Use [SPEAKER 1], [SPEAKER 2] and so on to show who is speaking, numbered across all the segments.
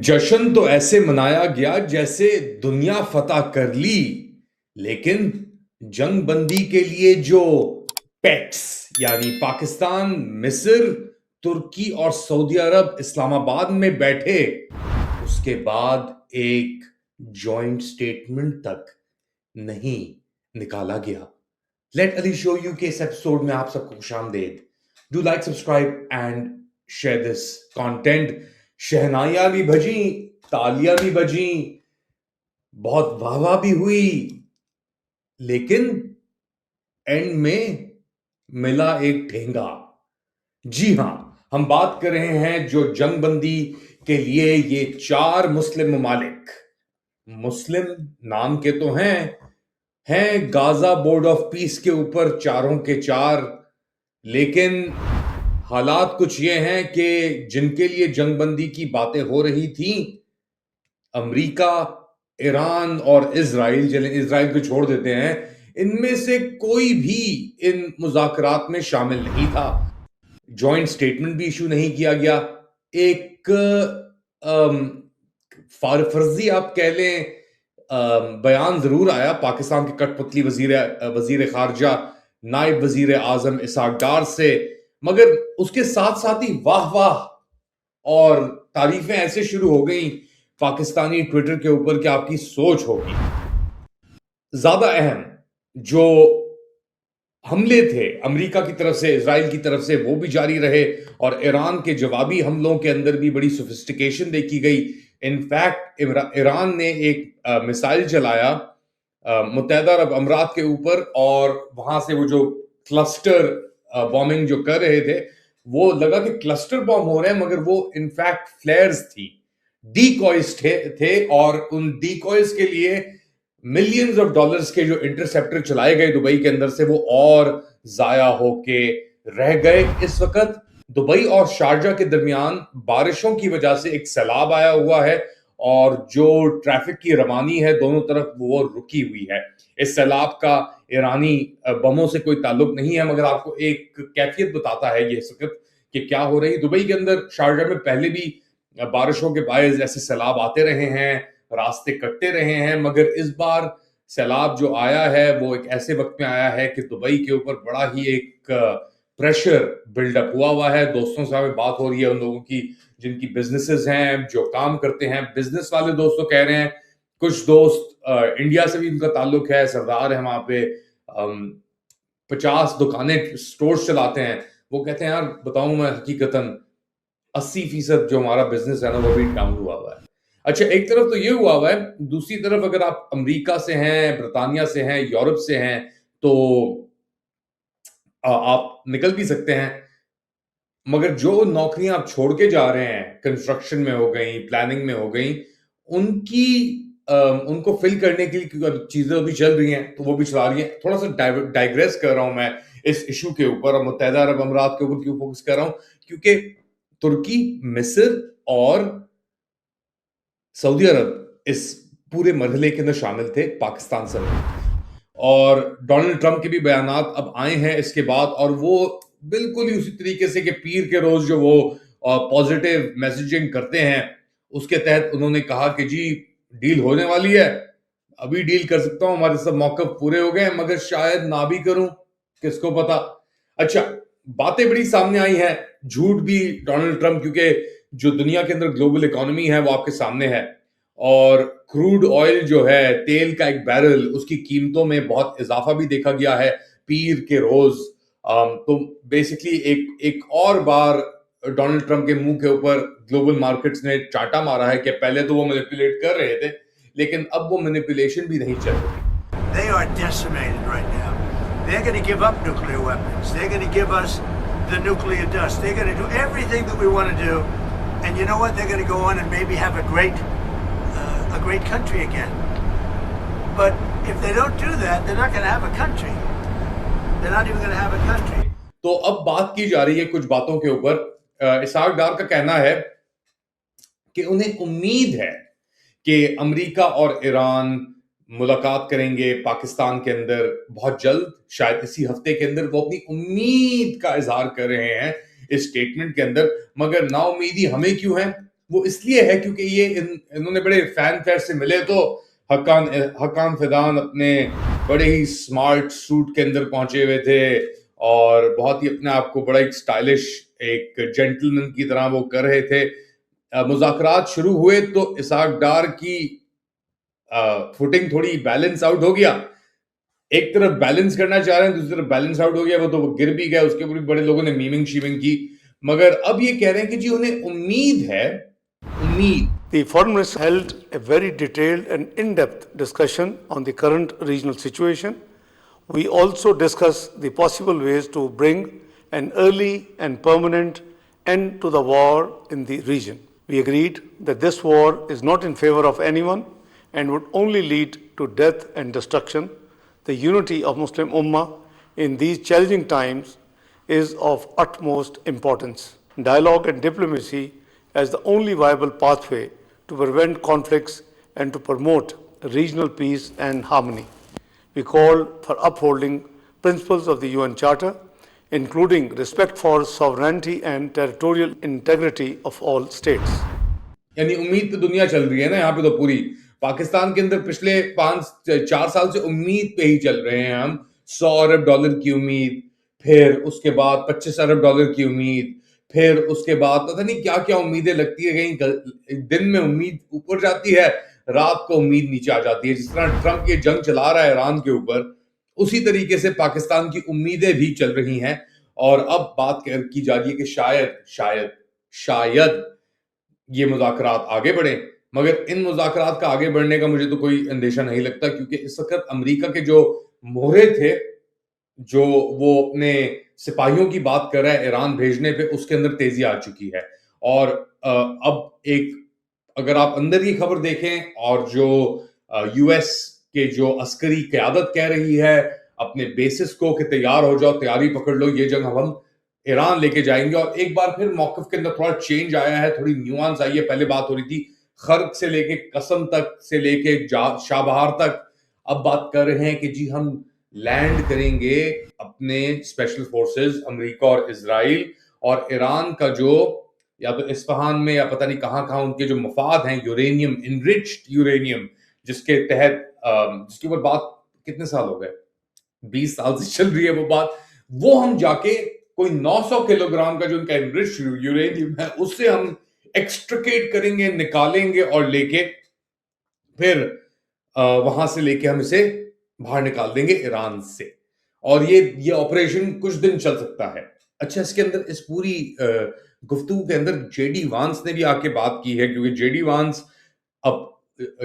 [SPEAKER 1] जश्न तो ऐसे मनाया गया जैसे दुनिया फतह कर ली, लेकिन जंग बंदी के लिए जो पेट्स यानी पाकिस्तान, मिस्र, तुर्की और सऊदी अरब इस्लामाबाद में बैठे, उसके बाद एक जॉइंट स्टेटमेंट तक नहीं निकाला गया। लेट अली शो यू के इस एपिसोड में आप सबको खुशामदेद। Do like, subscribe and share this content. शहनाइयां भी बजी, तालियां भी बजी, बहुत वाहवाह भी हुई, लेकिन एंड में मिला एक ठेंगा। जी हां, हम बात कर रहे हैं जो जंगबंदी के लिए ये चार मुस्लिम ममालिक, मुस्लिम नाम के तो हैं गाजा बोर्ड ऑफ पीस के ऊपर चारों के चार, लेकिन हालात कुछ ये हैं कि जिनके लिए जंगबंदी की बातें हो रही थी, अमेरिका, ईरान और इजराइल, चलें इजराइल को छोड़ देते हैं, इनमें से कोई भी इन मुज़ाकरात में शामिल नहीं था। जॉइंट स्टेटमेंट भी इशू नहीं किया गया। एक फर्जी आप कह लें, बयान जरूर आया पाकिस्तान के कठपुतली वजीर खारजा नायब वजीर आजम इसहाक डार से, मगर उसके साथ साथ ही वाह वाह और तारीफें ऐसे शुरू हो गई पाकिस्तानी ट्विटर के ऊपर कि आपकी सोच होगी। ज्यादा अहम जो हमले थे अमेरिका की तरफ से, इजराइल की तरफ से, वो भी जारी रहे और ईरान के जवाबी हमलों के अंदर भी बड़ी सोफिस्टिकेशन देखी गई। इनफैक्ट ईरान ने एक मिसाइल चलाया मुत्तहदा अरब अमीरात के ऊपर, और वहां से वो जो क्लस्टर बॉम्बिंग जो कर रहे थे, वो लगा कि क्लस्टर बॉम्ब हो रहे हैं, मगर वो इनफैक्ट फ्लेयर्स थी, डीकॉयज थे, और उन डीकॉयज के लिए मिलियंस ऑफ डॉलर्स के जो इंटरसेप्टर चलाए गए दुबई के अंदर से, वो और जाया होके रह गए। इस वक्त दुबई और शारजा के दरमियान बारिशों की वजह से एक सैलाब आया हुआ है, और जो ट्रैफिक की रवानी है दोनों तरफ वो रुकी हुई है। इस सैलाब का ईरानी बमों से कोई ताल्लुक नहीं है, मगर आपको एक कैफियत बताता है ये इस वक्त कि क्या हो रही। दुबई के अंदर, शारजा में पहले भी बारिशों के बायस ऐसे सैलाब आते रहे हैं, रास्ते कटते रहे हैं, मगर इस बार सैलाब जो आया है वो एक ऐसे वक्त में आया है कि दुबई के ऊपर बड़ा ही एक प्रेशर बिल्डअप हुआ है। दोस्तों से हमें बात हो रही है उन लोगों की जिनकी बिजनेसेस हैं, जो काम करते हैं, बिजनेस वाले दोस्त तो कह रहे हैं, कुछ दोस्त इंडिया से भी उनका ताल्लुक है, सरदार है वहां पे, 50 दुकानें, स्टोर्स चलाते हैं। वो कहते हैं यार बताऊं मैं हकीकतन 80% जो हमारा बिजनेस है ना वो भी डाउन हुआ है। अच्छा, एक तरफ तो ये हुआ है, दूसरी तरफ अगर आप अमेरिका से हैं, ब्रिटानिया से हैं, यूरोप से हैं, तो आप निकल भी सकते हैं, मगर जो नौकरियां आप छोड़ के जा रहे हैं, कंस्ट्रक्शन में हो गई, प्लानिंग में हो गई, उनकी उनको फिल करने के लिए चीजें अभी चल रही हैं, तो वो भी चला रही हैं। थोड़ा सा डाइग्रेस कर रहा हूं मैं इस इशू के ऊपर, और मुत्तहदा अरब अमीरात के ऊपर क्यों फोकस कर रहा हूं, क्योंकि तुर्की, मिस्र और सऊदी अरब इस पूरे मरहले के अंदर शामिल थे पाकिस्तान समेत, और डोनाल्ड ट्रंप के भी बयानात अब आए हैं इसके बाद, और वो बिल्कुल ही उसी तरीके से कि पीर के रोज जो वो पॉजिटिव मैसेजिंग करते हैं, उसके तहत उन्होंने कहा कि जी डील होने वाली है, अभी डील कर सकता हूं, हमारे सब मौकफ पूरे हो गए, मगर शायद ना भी करूं, किसको पता। अच्छा, बातें बड़ी सामने आई हैं, झूठ भी डोनाल्ड ट्रंप, क्योंकि जो दुनिया के अंदर ग्लोबल इकोनॉमी है वो आपके सामने है, और क्रूड ऑयल जो है, तेल का एक बैरल, उसकी कीमतों में बहुत इजाफा भी देखा गया है पीर के रोज। तो बेसिकली एक एक और बार डोनाल्ड ट्रंप के मुंह के ऊपर ग्लोबल मार्केट्स ने चाटा मारा है कि पहले तो वो मैनिपुलेट कर रहे थे, लेकिन अब वो मैनिपुलेशन भी नहीं चल रही।
[SPEAKER 2] They are decimated right now. They're going to give up nuclear weapons. They're going to give us the nuclear dust. They're going to do everything that we want to do. And you know what? They're going to go on and maybe have a great country again. But if they don't do that, they're not going to have a country. They're not even going to have a country.
[SPEAKER 1] तो अब बात की जा रही है कुछ बातों के ऊपर। इसहाक डार का कहना है कि उन्हें उम्मीद है कि अमेरिका और ईरान मुलाकात करेंगे पाकिस्तान के अंदर बहुत जल्द, शायद इसी हफ्ते के अंदर। वो अपनी उम्मीद का इजहार कर रहे हैं इस स्टेटमेंट के अंदर, मगर नाउम्मीदी हमें क्यों है? वो इसलिए है क्योंकि ये इन्होंने बड़े फैन फेयर से मिले, तो हक्कान फिदान अपने बड़े ही स्मार्ट सूट के अंदर पहुंचे हुए थे और बहुत ही अपने आप को बड़ा एक स्टाइलिश, एक जेंटलमैन की तरह वो कर रहे थे। मुज़ाकरात शुरू हुए तो इसहाक डार की फुटिंग थोड़ी बैलेंस आउट हो गया। एक तरफ बैलेंस करना चाह रहे हैं, दूसरी तरफ बैलेंस आउट हो गया, वो तो वो गिर भी गया। उसके ऊपर भी बड़े लोगों ने मीमिंग शीमिंग की, मगर अब ये कह रहे हैं कि जी उन्हें उम्मीद है, उम्मीद।
[SPEAKER 3] The foreign minister held a very detailed and in-depth discussion on the current regional situation. We also discussed the possible ways to bring an early and permanent end to the war in the region. We agreed that this war is not in favor of anyone and would only lead to death and destruction. The unity of Muslim Ummah in these challenging times is of utmost importance. Dialogue and diplomacy as the only viable pathway to prevent conflicts and to promote regional peace and harmony. We call for upholding principles of the UN Charter, including respect for sovereignty and territorial integrity of all states.
[SPEAKER 1] यानी उम्मीद पे दुनिया चल रही है ना यहाँ पे, तो पूरी पाकिस्तान के अंदर पिछले 5-4 साल से उम्मीद पे ही चल रहे हैं हम। $100 अरब की उम्मीद, फिर उसके बाद $25 अरब की उम्मीद, फिर उसके बाद पता नहीं क्या क्या उम्मीदें लगती है। कहीं दिन में उम्मीद ऊपर जाती है, रात को उम्मीद नीचे आ जाती है। जिस तरह ट्रंप ये जंग चला रहा है ईरान के ऊपर, उसी तरीके से पाकिस्तान की उम्मीदें भी चल रही हैं। और अब बात की जा रही है कि शायद शायद शायद ये मुज़ाकरात आगे बढ़े, मगर इन मुज़ाकरात का आगे बढ़ने का मुझे तो कोई अंदेशा नहीं लगता, क्योंकि इस वक्त अमेरिका के जो मोहरे थे, जो वो अपने सिपाहियों की बात कर रहा है ईरान भेजने पे, उसके अंदर तेजी आ चुकी है। और अब एक अगर आप अंदर की खबर देखें, और जो यूएस के जो अस्करी क़यादत कह रही है अपने बेसिस को कि तैयार हो जाओ, तैयारी पकड़ लो, ये जंग हम ईरान लेके जाएंगे। और एक बार फिर मौक़िफ़ के अंदर थोड़ा चेंज आया है, थोड़ी न्यूआंस आई है। पहले बात हो रही थी खर्क से लेके कसम तक से लेके शाबहार तक, अब बात कर रहे हैं कि जी हम लैंड करेंगे अपने स्पेशल फोर्सेस अमेरिका और इजराइल, और ईरान का जो या तो इस्फहान में या पता नहीं कहां कहां उनके जो मफाद हैं, यूरेनियम, इनरिच्ड यूरेनियम, जिसके तहत जिसके ऊपर बात कितने साल हो गए, 20 साल से चल रही है वो बात, वो हम जाके कोई 900 किलोग्राम का जो उनका इनरिच्ड यूरेनियम है उससे हम एक्सट्रिकेट करेंगे, निकालेंगे और लेके फिर वहां से लेके हम इसे बाहर निकाल देंगे ईरान से। और ये ऑपरेशन कुछ दिन चल सकता है। अच्छा, इसके अंदर इस पूरी गुफ्तगू के अंदर जेडी वांस ने भी आके बात की है, क्योंकि जेडी वांस अब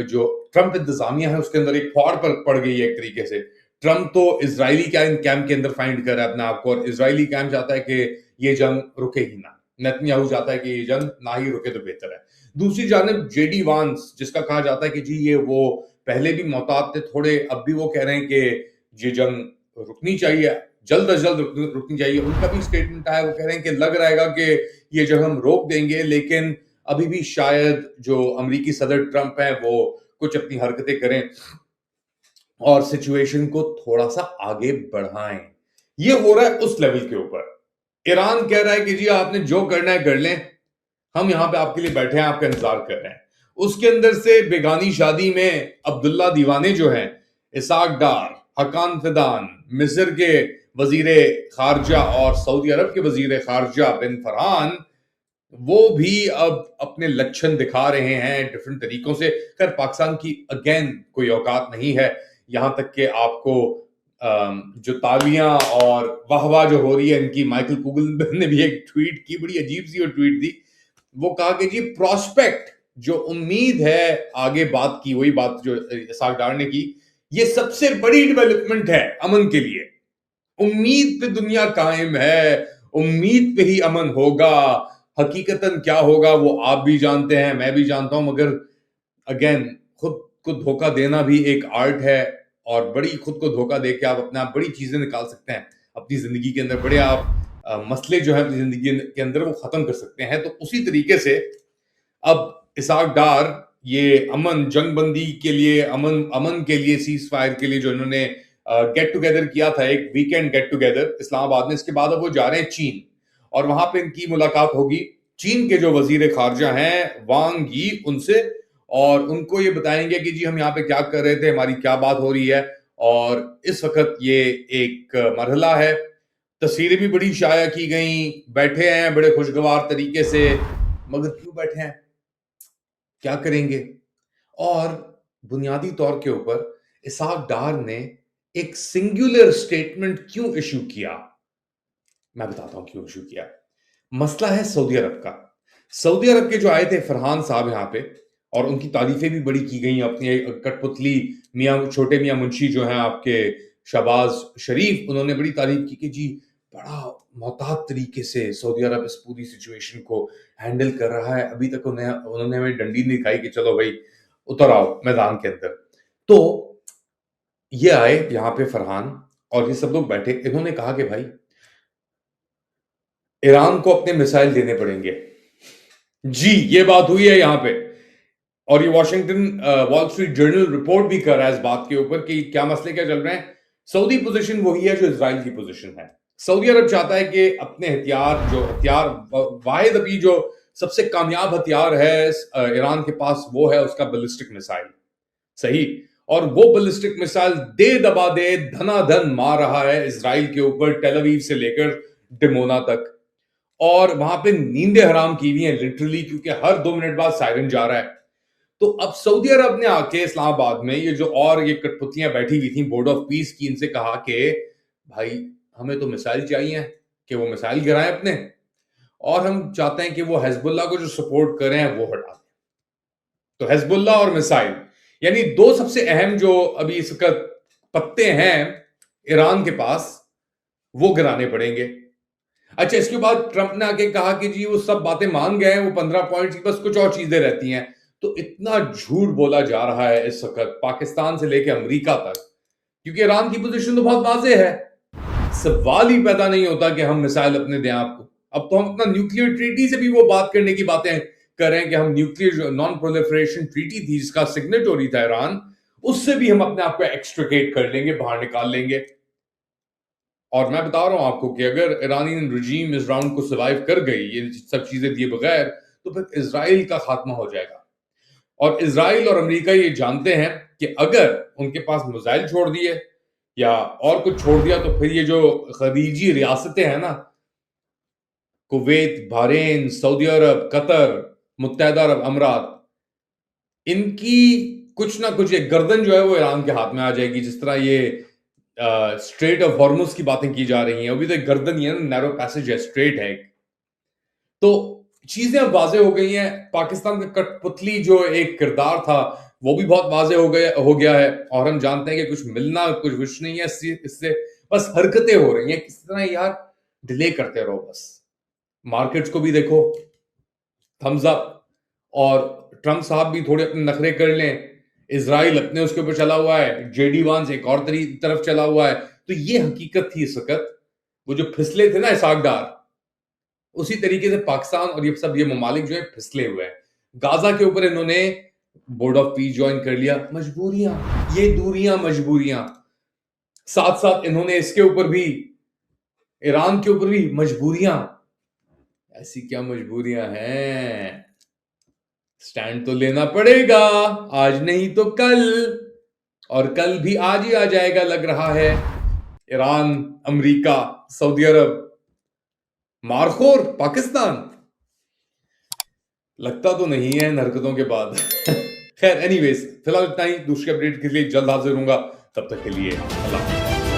[SPEAKER 1] जो ट्रंप इंतजामिया है उसके अंदर एक फौड़ पर पड़ गई है एक तरीके से। ट्रंप तो इजरायली कैंप के अंदर फाइंड कर रहा है अपने आप को, और इजरायली कैंप चाहता है कि ये जंग रुके ही ना। नेतन्याहू चाहता है कि ये जंग ना ही रुके तो बेहतर है। दूसरी जानिब जेडी वांस, जिसका कहा जाता है कि जी ये वो पहले भी मोहतात थे थोड़े, अब भी वो कह रहे हैं कि ये जंग रुकनी चाहिए, जल्द अज जल्द रुकनी चाहिए। उनका भी स्टेटमेंट आया, वो कह रहे हैं कि लग रहेगा कि ये जंग हम रोक देंगे, लेकिन अभी भी शायद जो अमेरिकी सदर ट्रंप है वो कुछ अपनी हरकतें करें और सिचुएशन को थोड़ा सा आगे बढ़ाएं। ये हो रहा है उस लेवल के ऊपर। ईरान कह रहा है कि जी आपने जो करना है कर लें, हम यहां पे आपके लिए बैठे हैं, आपका इंतजार कर रहे हैं। उसके अंदर से बेगानी शादी में अब्दुल्ला दीवाने जो हैं, इसहाक डार, हक्कान फिदान, मिस्र के वजीर खारजा और सऊदी अरब के वजीर खारजा बिन फरहान, वो भी अब अपने लक्षण दिखा रहे हैं डिफरेंट तरीकों से। खैर पाकिस्तान की अगेन कोई औकात नहीं है, यहां तक कि आपको जो तालियां और वाहवाह जो हो रही है इनकी, माइकल कुगल ने भी एक ट्वीट की, बड़ी अजीब सी वो ट्वीट थी। वो कहा कि जी प्रोस्पेक्ट, जो उम्मीद है, आगे बात की वही बात जो इसहाक डार ने की, ये सबसे बड़ी डेवलपमेंट है अमन के लिए। उम्मीद पे दुनिया कायम है, उम्मीद पे ही अमन होगा। हकीकतन क्या होगा वो आप भी जानते हैं, मैं भी जानता हूं, मगर अगेन खुद को धोखा देना भी एक आर्ट है, और बड़ी खुद को धोखा देके आप अपने आप बड़ी चीजें निकाल सकते हैं अपनी जिंदगी के अंदर, बड़े आप मसले जो है अपनी जिंदगी के अंदर वो खत्म कर सकते हैं। तो उसी तरीके से अब इसहाक डार ये अमन, जंगबंदी के लिए, अमन के लिए, सीज फायर के लिए जो इन्होंने गेट टुगेदर किया था, एक वीकेंड गेट टुगेदर इस्लामाबाद में, इसके बाद अब वो जा रहे हैं चीन, और वहां पे इनकी मुलाकात होगी चीन के जो वजीर खारजा हैं वांग यी उनसे, और उनको ये बताएंगे कि जी हम यहाँ पे क्या कर रहे थे, हमारी क्या बात हो रही है। और इस वक्त ये एक मरहला है। तस्वीरें भी बड़ी शाया की गई, बैठे हैं बड़े खुशगवार तरीके से, मगर क्यों बैठे हैं, क्या करेंगे। और बुनियादी तौर के ऊपर इसाक डार ने एक सिंगुलर स्टेटमेंट क्यों इशू किया, मैं बताता हूं क्यों इशू किया। मसला है सऊदी अरब का। सऊदी अरब के जो आए थे फरहान साहब यहाँ पे, और उनकी तारीफें भी बड़ी की गई अपनी कठपुतली छोटे मियां मुंशी जो हैं आपके शहबाज शरीफ, उन्होंने बड़ी तारीफ की कि जी बड़ा मोहतात तरीके से सऊदी अरब इस पूरी सिचुएशन को हैंडल कर रहा है। अभी तक उन्होंने हमें डंडी नहीं दिखाई कि चलो भाई उतर आओ मैदान के अंदर। तो ये आए यहाँ पे फरहान, और ये सब लोग बैठे, इन्होंने कहा कि भाई ईरान को अपने मिसाइल देने पड़ेंगे। जी ये बात हुई है यहां पे, और ये Washington wall street journal report भी कर रहा है इस बात के ऊपर कि क्या मसले क्या चल रहे हैं। सऊदी पोजीशन वही है जो इजराइल की पोजीशन है। सऊदी अरब चाहता है कि अपने हथियार वाहिद अभी जो सबसे कामयाब हथियार है ईरान के पास, वो है उसका बैलिस्टिक मिसाइल। सही, और वो बैलिस्टिक मिसाइल दे दबा दे धनाधन मार रहा है इजराइल के ऊपर, टेल अवीव से लेकर डिमोना तक। और वहां पे नींदें हराम की हुई हैं लिटरली, क्योंकि हर 2 मिनट बाद सायरन जा रहा है। तो अब सऊदी अरब ने आके इस्लामाबाद में ये कठपुतलियां बैठी हुई थी बोर्ड ऑफ पीस की, इनसे कहा कि भाई हमें तो मिसाइल चाहिए कि वो मिसाइल गिराएं अपने, और हम चाहते हैं कि वो हिजबुल्लाह को जो सपोर्ट कर रहे हैं वो हटा दें। तो हिजबुल्लाह और मिसाइल यानी 2 सबसे अहम जो अभी इसका पत्ते हैं ईरान के पास, वो गिराने पड़ेंगे। अच्छा, इसके बाद ट्रंप ने आके कहा कि जी वो सब बातें मान गए हैं, वो 15 पॉइंट्स की बस कुछ और चीजें रहती हैं। तो इतना झूठ बोला जा रहा है इस वक्त पाकिस्तान से लेकर अमेरिका तक, क्योंकि ईरान की पोजीशन तो बहुत वाज़ेह है। सवाल ही पैदा नहीं होता कि हम मिसाइल अपने दें आपको। अब तो हम अपना न्यूक्लियर ट्रीटी से भी वो बात करने की बातें कर रहे हैं कि हम न्यूक्लियर नॉन प्रोलिफरेशन ट्रीटी थी जिसका सिग्नेटरी था ईरान, उससे भी हम अपने आप को एक्सट्रिकेट कर लेंगे, बाहर निकाल लेंगे। और मैं बता रहा हूं आपको कि अगर ईरानियन रजीम इस राउंड को सर्वाइव कर गई ये सब चीजें दिए बगैर, तो फिर इजराइल का खात्मा हो जाएगा। और इजराइल और अमेरिका ये जानते हैं कि अगर उनके पास मिसाइल छोड़ दिए या और कुछ छोड़ दिया, तो फिर ये जो खलीजी रियासतें हैं ना, कुवैत, बहरीन, सऊदी अरब, कतर, मुत्तहदा अरब अमीरात, इनकी कुछ ना कुछ एक गर्दन जो है वो ईरान के हाथ में आ जाएगी। जिस तरह ये स्ट्रेट ऑफ हॉर्मुज की बातें की जा रही हैं, अभी तो गर्दन ही है, नैरो पैसेज है, स्ट्रेट है। तो चीजें अब वाजे हो गई हैं। पाकिस्तान का कठपुतली जो एक किरदार था वो भी बहुत वाजे हो गया है, और हम जानते हैं कि कुछ मिलना कुछ नहीं है इससे बस हरकतें हो रही हैं। किस तरह यार डिले करते रहो बस। मार्केट्स को भी देखो, थम्स अप, और ट्रंप साहब भी थोड़े अपने नखरे कर लें, इजराइल अपने उसके ऊपर चला हुआ है, जेडी वांस एक और तरफ चला हुआ है। तो ये हकीकत थी इस वक्त। वो जो फिसले थे ना इसाक डार, उसी तरीके से पाकिस्तान और ये ममालिक जो है फिसले हुए हैं। गाजा के ऊपर इन्होंने बोर्ड ऑफ पीस ज्वाइन कर लिया। मजबूरियां, ये दूरियां मजबूरियां, साथ साथ इन्होंने इसके ऊपर भी, ईरान के ऊपर भी मजबूरियां। ऐसी क्या मजबूरियां हैं, स्टैंड तो लेना पड़ेगा, आज नहीं तो कल, और कल भी आज ही आ जाएगा लग रहा है। ईरान, अमेरिका, सऊदी अरब, मारखोर पाकिस्तान, लगता तो नहीं है इन हरकतों के बाद। खैर एनीवेज, फिलहाल इतना ही। दूसरी अपडेट के लिए जल्द हाजिर होऊंगा, तब तक के लिए अल्लाह।